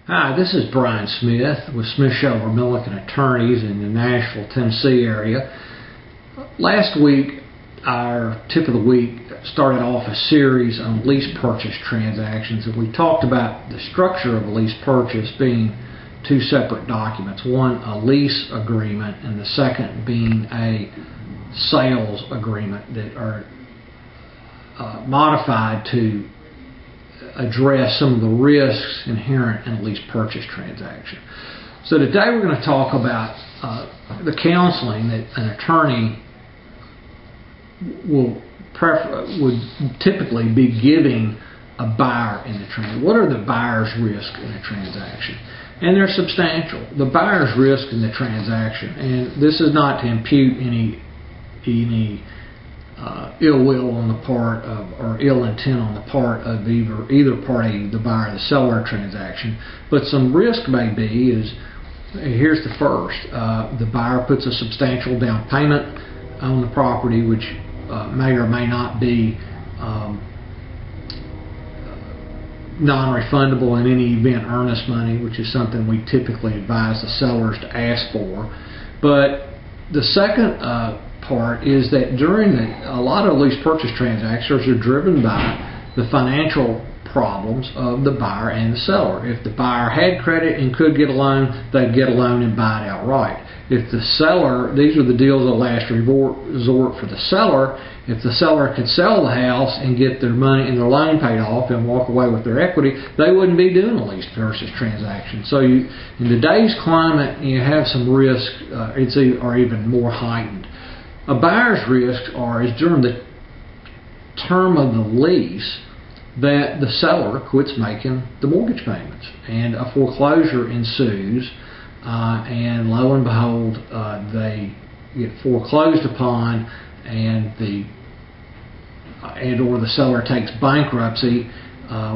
Hi, this is Brian Smith with Smith Shelver Milliken Attorneys in the Nashville, Tennessee area. Last week, our tip of the week started off a series on lease purchase transactions, and we talked about the structure of a lease purchase being two separate documents. One, a lease agreement, and the second being a sales agreement that are modified to address some of the risks inherent in a lease purchase transaction. So today we're going to talk about the counseling that an attorney would typically be giving a buyer in the transaction. What are the buyer's risks in a transaction? And they're substantial. The buyer's risk in the transaction, and this is not to impute any ill will on the part of, or ill intent on the part of either party, the buyer or the seller transaction, but some risk may be is, here's the first, the buyer puts a substantial down payment on the property, which may or may not be non-refundable in any event earnest money, which is something we typically advise the sellers to ask for. But the second part is that a lot of lease purchase transactions are driven by the financial problems of the buyer and the seller. If the buyer had credit and could get a loan, they'd get a loan and buy it outright. If the seller, these are the deals of last resort for the seller. If the seller could sell the house and get their money and their loan paid off and walk away with their equity, they wouldn't be doing a lease purchase transaction. So in today's climate, you have some risk, or even more heightened. A buyer's risks is during the term of the lease that the seller quits making the mortgage payments and a foreclosure ensues, and lo and behold, they get foreclosed upon, or the seller takes bankruptcy,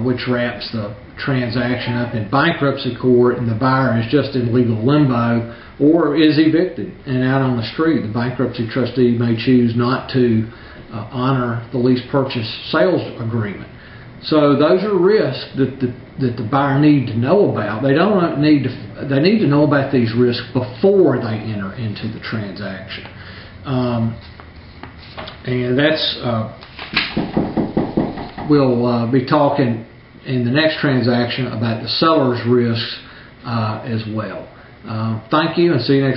which wraps the transaction up in bankruptcy court, and the buyer is just in legal limbo or is evicted and out on the street. The bankruptcy trustee may choose not to honor the lease purchase sales agreement. So those are risks that the buyer need to know about. They need to know about these risks before they enter into the transaction. And that's we'll be talking in the next transaction about the seller's risks as well. Thank you, and see you next week.